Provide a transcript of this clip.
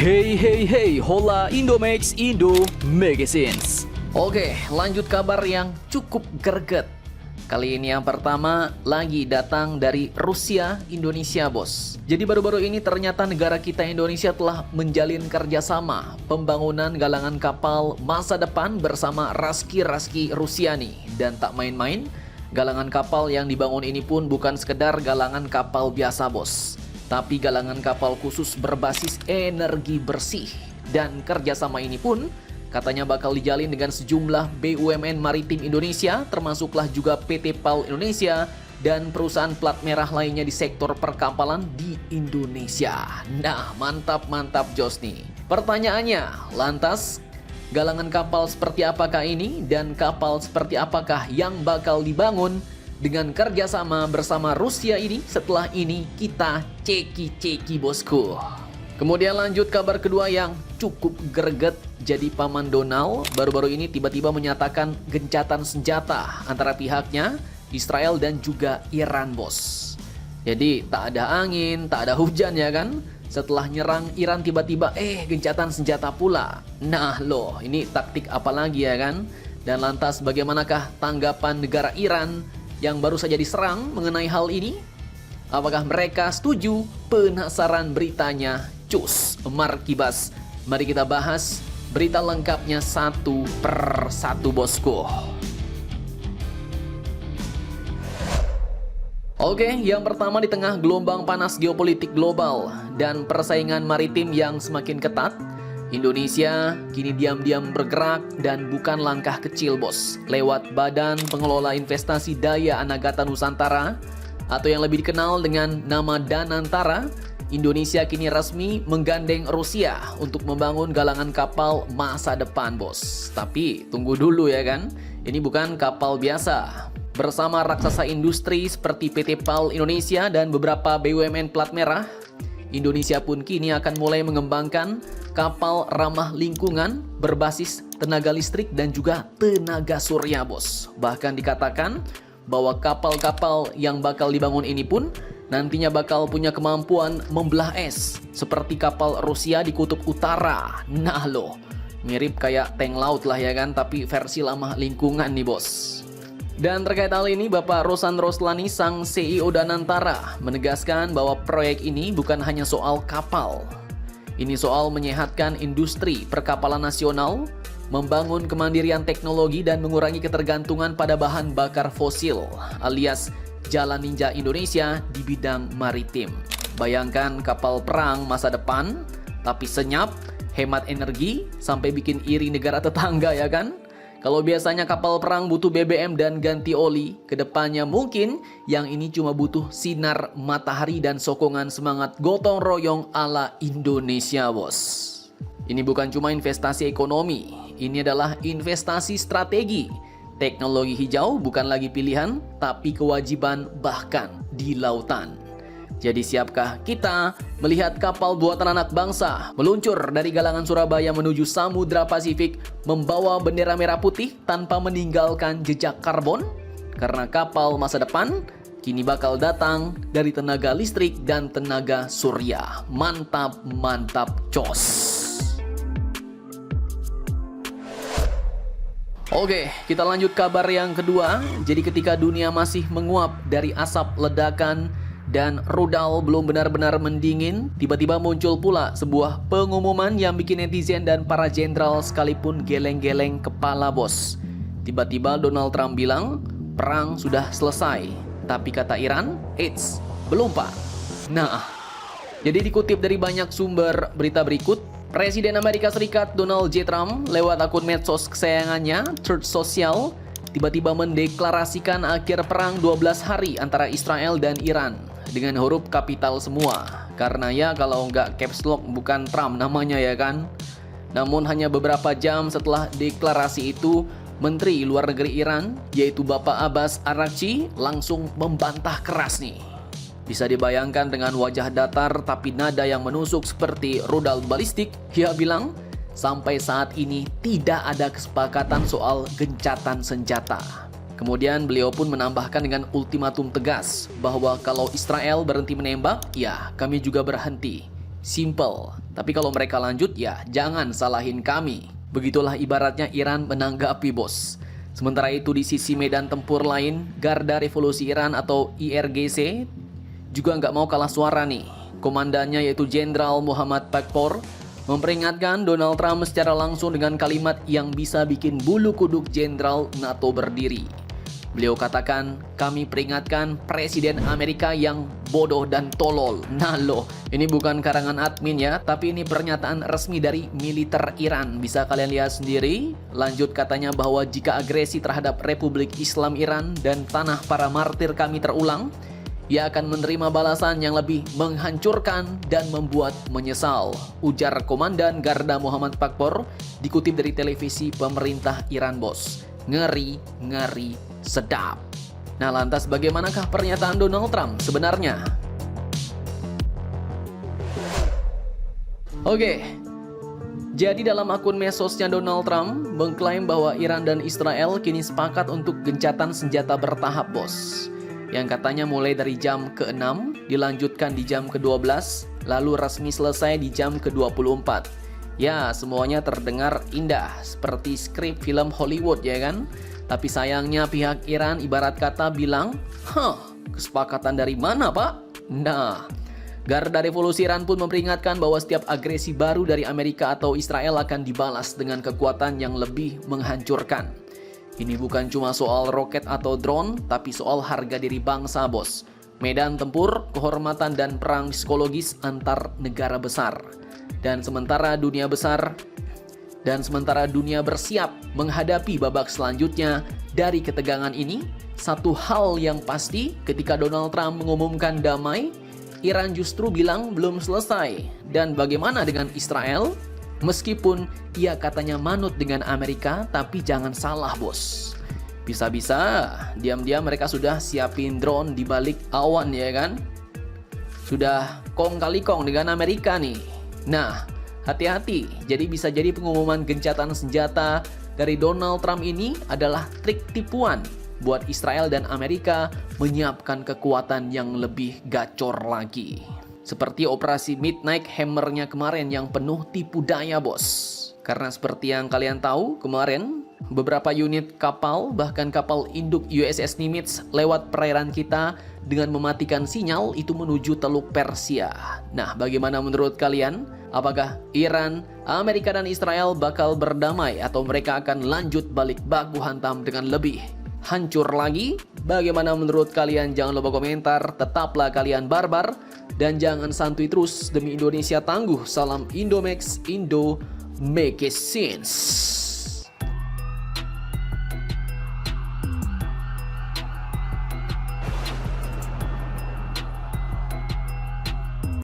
Hey hey hey, hola Indomax Indo Magazines. Oke, lanjut kabar yang cukup greget. Kali ini yang pertama lagi datang dari Rusia, Indonesia bos. Jadi baru-baru ini ternyata negara kita Indonesia telah menjalin kerjasama pembangunan galangan kapal masa depan bersama Raski Rusia nih. Dan tak main-main, galangan kapal yang dibangun ini pun bukan sekedar galangan kapal biasa bos, tapi galangan kapal khusus berbasis energi bersih. Dan kerjasama ini pun katanya bakal dijalin dengan sejumlah BUMN maritim Indonesia, termasuklah juga PT PAL Indonesia dan perusahaan plat merah lainnya di sektor perkapalan di Indonesia. Nah, mantap Jos nih. Pertanyaannya, lantas galangan kapal seperti apakah ini dan kapal seperti apakah yang bakal dibangun dengan kerjasama bersama Rusia ini? Setelah ini kita ceki bosku. Kemudian lanjut kabar kedua yang cukup greget. Jadi Paman Donald baru-baru ini tiba-tiba menyatakan gencatan senjata antara pihaknya Israel dan juga Iran bos. Jadi tak ada angin, tak ada hujan ya kan. Setelah nyerang Iran tiba-tiba gencatan senjata pula. Nah loh, ini taktik apa lagi ya kan? Dan lantas bagaimanakah tanggapan negara Iran yang baru saja diserang mengenai hal ini? Apakah mereka setuju? Penasaran beritanya? Cus, Markibas. Mari kita bahas berita lengkapnya satu per satu bosku. Oke, yang pertama di tengah gelombang panas geopolitik global dan persaingan maritim yang semakin ketat, Indonesia kini diam-diam bergerak dan bukan langkah kecil bos. Lewat Badan Pengelola Investasi Daya Anagata Nusantara atau yang lebih dikenal dengan nama Danantara, Indonesia kini resmi menggandeng Rusia untuk membangun galangan kapal masa depan bos. Tapi tunggu dulu ya kan, ini bukan kapal biasa. Bersama raksasa industri seperti PT PAL Indonesia dan beberapa BUMN plat merah, Indonesia pun kini akan mulai mengembangkan kapal ramah lingkungan berbasis tenaga listrik dan juga tenaga surya bos. Bahkan dikatakan bahwa kapal-kapal yang bakal dibangun ini pun nantinya bakal punya kemampuan membelah es seperti kapal Rusia di kutub utara. Nah loh, mirip kayak tank laut lah ya kan, tapi versi ramah lingkungan nih bos. Dan terkait hal ini, Bapak Rosan Roslani, sang CEO Danantara, menegaskan bahwa proyek ini bukan hanya soal kapal. Ini soal menyehatkan industri perkapalan nasional, membangun kemandirian teknologi dan mengurangi ketergantungan pada bahan bakar fosil alias jalan ninja Indonesia di bidang maritim. Bayangkan kapal perang masa depan, tapi senyap, hemat energi, sampai bikin iri negara tetangga ya kan? Kalau biasanya kapal perang butuh BBM dan ganti oli, kedepannya mungkin yang ini cuma butuh sinar matahari dan sokongan semangat gotong royong ala Indonesia bos. Ini bukan cuma investasi ekonomi, ini adalah investasi strategi. Teknologi hijau bukan lagi pilihan, tapi kewajiban bahkan di lautan. Jadi siapkah kita melihat kapal buatan anak bangsa meluncur dari galangan Surabaya menuju Samudra Pasifik membawa bendera merah putih tanpa meninggalkan jejak karbon? Karena kapal masa depan kini bakal datang dari tenaga listrik dan tenaga surya. Mantap cos. Oke, kita lanjut kabar yang kedua. Jadi ketika dunia masih menguap dari asap ledakan dan rudal belum benar-benar mendingin, tiba-tiba muncul pula sebuah pengumuman yang bikin netizen dan para jenderal sekalipun geleng-geleng kepala bos. Tiba-tiba Donald Trump bilang, perang sudah selesai. Tapi kata Iran, eits, belum pak. Nah, jadi dikutip dari banyak sumber berita berikut, Presiden Amerika Serikat Donald J. Trump lewat akun medsos kesayangannya, Truth Social, tiba-tiba mendeklarasikan akhir perang 12 hari antara Israel dan Iran dengan huruf kapital semua. Karena ya kalau nggak caps lock bukan Trump namanya ya kan. Namun hanya beberapa jam setelah deklarasi itu, Menteri Luar Negeri Iran yaitu Bapak Abbas Araghchi langsung membantah keras nih. Bisa dibayangkan dengan wajah datar tapi nada yang menusuk seperti rudal balistik. Dia bilang, sampai saat ini tidak ada kesepakatan soal gencatan senjata. Kemudian beliau pun menambahkan dengan ultimatum tegas bahwa kalau Israel berhenti menembak, ya kami juga berhenti. Simple. Tapi kalau mereka lanjut, ya jangan salahin kami. Begitulah ibaratnya Iran menanggapi, bos. Sementara itu di sisi medan tempur lain, Garda Revolusi Iran atau IRGC juga nggak mau kalah suara nih. Komandannya yaitu Jenderal Muhammad Pakpor memperingatkan Donald Trump secara langsung dengan kalimat yang bisa bikin bulu kuduk Jenderal NATO berdiri. Beliau katakan, kami peringatkan Presiden Amerika yang bodoh dan tolol. Nah loh, ini bukan karangan admin ya, tapi ini pernyataan resmi dari militer Iran. Bisa kalian lihat sendiri. Lanjut katanya bahwa jika agresi terhadap Republik Islam Iran dan tanah para martir kami terulang, ia akan menerima balasan yang lebih menghancurkan dan membuat menyesal. Ujar Komandan Garda Muhammad Pakpor, dikutip dari televisi pemerintah Iran, bos. Ngeri, ngeri, sedap. Nah lantas bagaimanakah pernyataan Donald Trump sebenarnya? Oke, jadi dalam akun medsosnya Donald Trump mengklaim bahwa Iran dan Israel kini sepakat untuk gencatan senjata bertahap, bos. Yang katanya mulai dari jam ke-6, dilanjutkan di jam ke-12, lalu resmi selesai di jam ke-24. Ya, semuanya terdengar indah, seperti skrip film Hollywood ya kan? Tapi sayangnya pihak Iran ibarat kata bilang, kesepakatan dari mana pak? Nah, Garda Revolusi Iran pun memperingatkan bahwa setiap agresi baru dari Amerika atau Israel akan dibalas dengan kekuatan yang lebih menghancurkan. Ini bukan cuma soal roket atau drone, tapi soal harga diri bangsa, bos. Medan tempur, kehormatan dan perang psikologis antar negara besar. Dan sementara dunia bersiap menghadapi babak selanjutnya dari ketegangan ini, satu hal yang pasti ketika Donald Trump mengumumkan damai, Iran justru bilang belum selesai. Dan bagaimana dengan Israel? Meskipun ia katanya manut dengan Amerika, tapi jangan salah, bos. Bisa-bisa diam-diam mereka sudah siapin drone di balik awan ya kan? Sudah kong kali kong dengan Amerika nih. Nah, hati-hati. Jadi bisa jadi pengumuman gencatan senjata dari Donald Trump ini adalah trik tipuan buat Israel dan Amerika menyiapkan kekuatan yang lebih gacor lagi. Seperti operasi Midnight Hammer-nya kemarin yang penuh tipu daya, bos. Karena seperti yang kalian tahu, kemarin beberapa unit kapal, bahkan kapal induk USS Nimitz lewat perairan kita dengan mematikan sinyal itu menuju Teluk Persia. Nah, bagaimana menurut kalian? Apakah Iran, Amerika dan Israel bakal berdamai atau mereka akan lanjut balik baku hantam dengan lebih hancur lagi? Bagaimana menurut kalian? Jangan lupa komentar, tetaplah kalian barbar dan jangan santuy terus demi Indonesia tangguh. Salam Indomax, Indo make it sense.